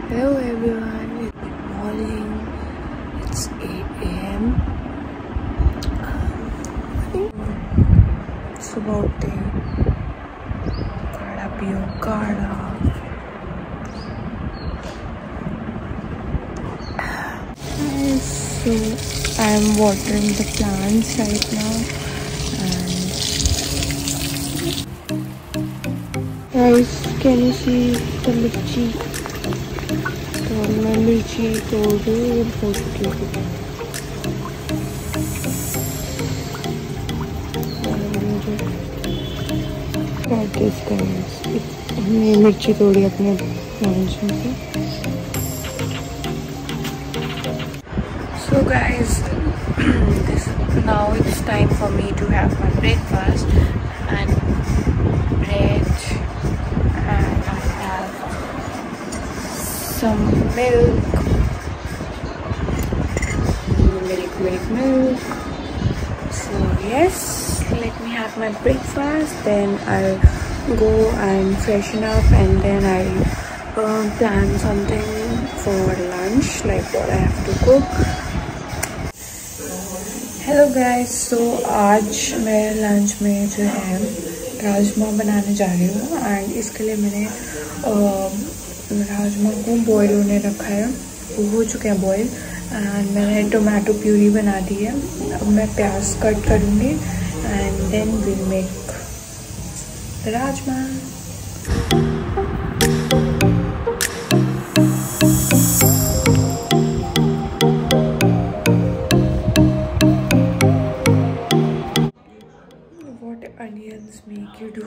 Hello everyone, good morning. It's 8 a.m. सुबह उठते काढ़ा पियो काढ़ा. So I'm watering the plants right now. Guys, can you see the mirchi? तो मैं मिर्ची तोड़ रही हूँ. बहुत टेस्ट हमने मिर्ची तोड़ी अपने प्लांट्स में से. So guys, now it's time for me to have my breakfast and bread, and I have some milk. So yes, let me have my breakfast, then I'll go and freshen up, and then I'll plan something for lunch, like what I have to cook. Hello guys, तो आज मैं lunch में जो है राजमा बनाने जा रही हूँ. एंड इसके लिए मैंने राजमा को बॉईल होने रखा है. वो हो चुके हैं बॉईल. एंड मैंने टोमेटो प्यूरी बना दी है. अब मैं प्याज कट करूँगी and then will make rajma. Onions make you do.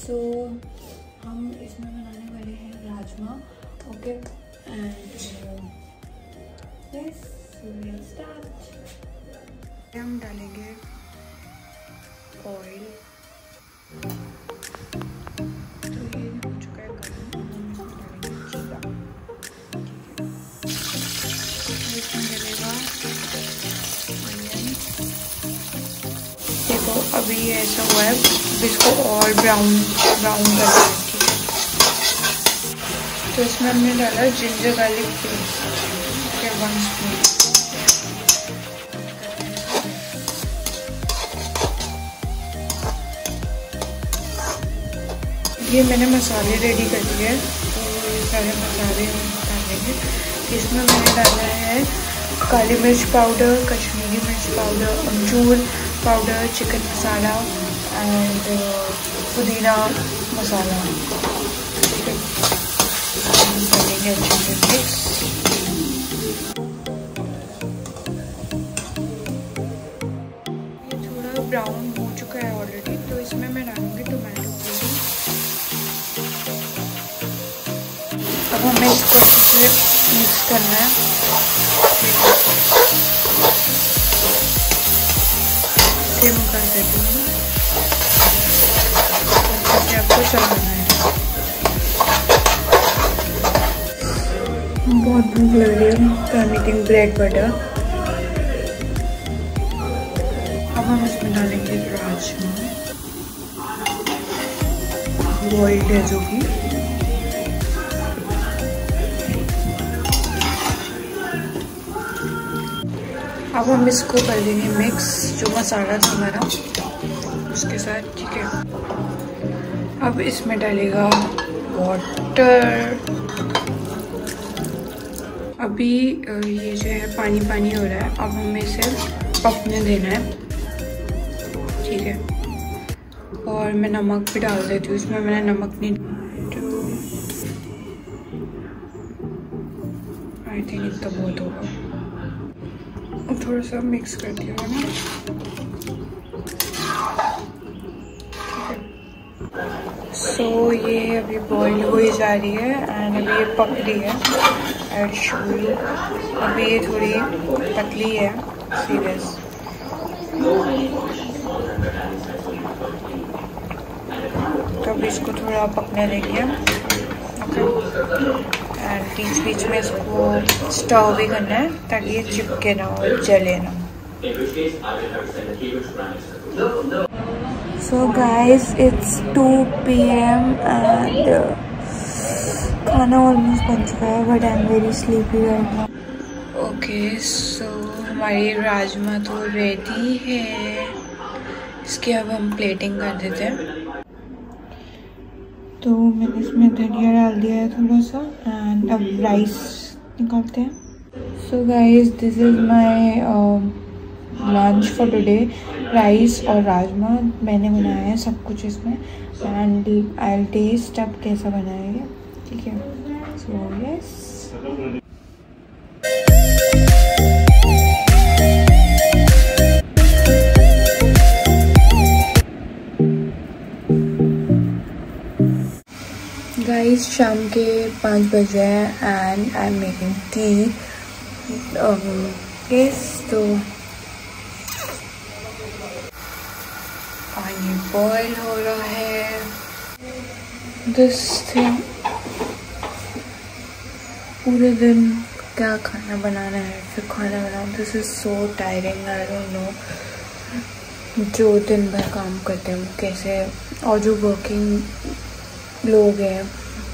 So हम इसमें बनाने वाले हैं rajma. Okay, and yes, we'll start. हम डालेंगे ऑयल. तो ये हो चुका है गर्म. हम इसमें डालेंगे जीरा. इसमें डलेगा अनियन. देखो अभी ऐसा हुआ है, इसको और ब्राउन करना है. ठीक है, तो इसमें हमने डाला जिंजर गार्लिक पेस्ट. ठीक है, 1 स्पून. ये मैंने मसाले रेडी कर दिए हैं. तो ये सारे मसाले डालेंगे. इसमें मैंने डाला है काली मिर्च पाउडर, कश्मीरी मिर्च powder, amchur powder, chicken masala and पुदीना मसाला. ठीक है, डालेंगे अच्छे से मिक्स. ये थोड़ा ब्राउन हो चुका है ऑलरेडी. तो इसमें मैं डालूँगी टोमेटो प्यूरी. अब हमें इसको अच्छे से मिक्स करना है. सिम कर देती हूँ. अच्छे से आपको चलाना है. बहुत भूख लग रही है, तो I am eating bread butter. अब हम इसमें डालेंगे राजमा बॉइल्ड है जो भी. अब हम इसको कर देंगे मिक्स, जो मसाला था हमारा उसके साथ. ठीक है, अब इसमें डालेगा वाटर. अभी ये जो है पानी पानी हो रहा है. अब हमें इसे पकने देना है. ठीक है, और मैं नमक भी डाल देती हूँ. इसमें मैंने नमक नहीं. आई थिंक इतना बहुत होगा. थोड़ा सा मिक्स कर दिया है ना. सो ये अभी बॉईल हो ही जा रही है एंड अभी ये पक रही है. एंड शोरी अभी ये थोड़ी पतली है. सीरियस. तो अब इसको थोड़ा पकने देंगे. ओके, एंड बीच बीच में इसको स्टव भी करना है ताकि ये चिपके ना और जले ना। So guys it's 2 PM and खाना ऑलमोस्ट बन चुका है but I am very sleepy right now. Okay so हमारी राजमा तो रेडी है, इसकी अब हम प्लेटिंग कर देते हैं। तो मैंने इसमें धनिया डाल दिया है थोड़ा सा एंड अब राइस निकालते हैं। So guys this is my lunch for today. Rice और राजमा मैंने बनाया है सब कुछ इसमें एंड आई विल टेस्ट अब कैसा बना है ये, ठीक है। सो यस गाइस शाम के 5 बजे हैं and I am making tea. तो पानी बॉईल हो रहा है। दिस थिंग पूरे दिन क्या खाना बनाना है फिर खाना बनाओ, this is so tiring. I don't know जो दिन भर काम करते हैं वो कैसे, और जो वर्किंग लोग हैं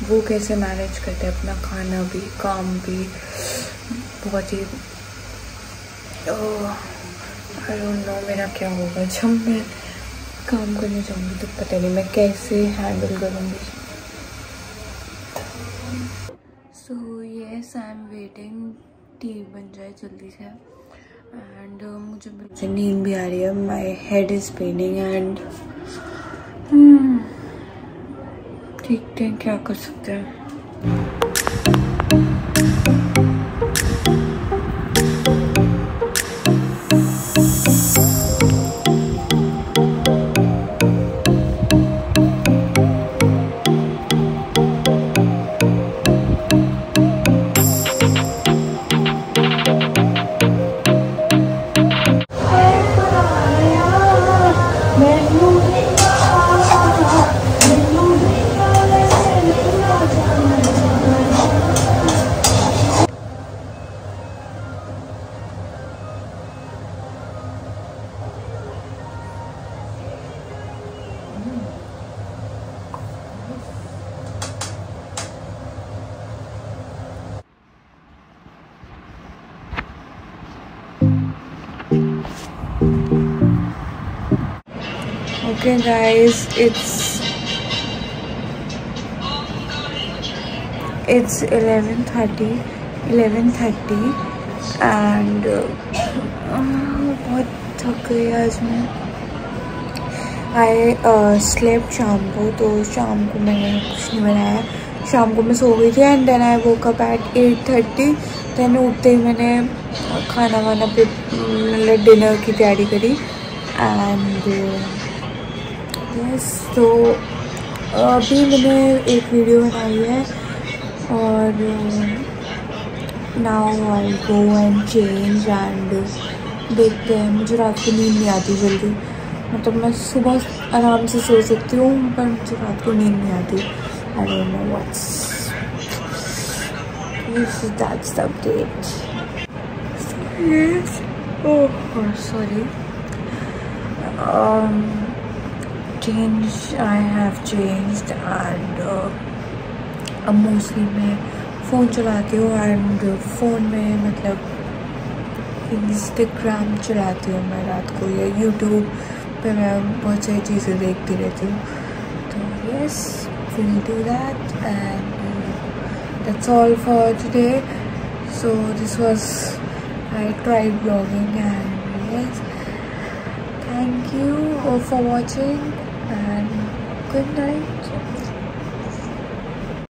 वो कैसे मैनेज करते हैं अपना खाना भी काम भी। बहुत ही आई डोंट नो मेरा क्या होगा जब मैं काम करने जाऊँगी, तो पता नहीं मैं कैसे हैंडल करूँगी। So yes I am waiting T बन जाए जल्दी से एंड मुझे नींद भी आ रही है। My head is paining and देखते हैं क्या कर सकते हैं। Okay guys, it's 11:30 and बहुत थक गई आज मैं। आई स्लेप्ट शाम को, तो शाम को मैंने कुछ नहीं बनाया। शाम को मैं सो गई थी and then I woke up at 8:30। Then उठते ही मैंने खाना वाना पे मतलब डिनर की तैयारी करी एंड यस। तो अभी मैंने एक वीडियो बनाई है और now I go and change and देखते हैं। मुझे रात को नींद नहीं आती जल्दी, मतलब मैं सुबह आराम से सो सकती हूँ पर मुझे रात को नींद नहीं आती। I don't know what's that's the update. Oh sorry change I have changed and अब मोस्टली मैं फ़ोन चलाती हूँ एंड फ़ोन में मतलब इंस्टाग्राम चलाती हूँ मैं रात को, या यूट्यूब पे मैं बहुत सारी चीज़ें देखती रहती हूँ। तो yes we'll do that and that's all for today. So this was, I tried vlogging and yes, thank you for watching and good night.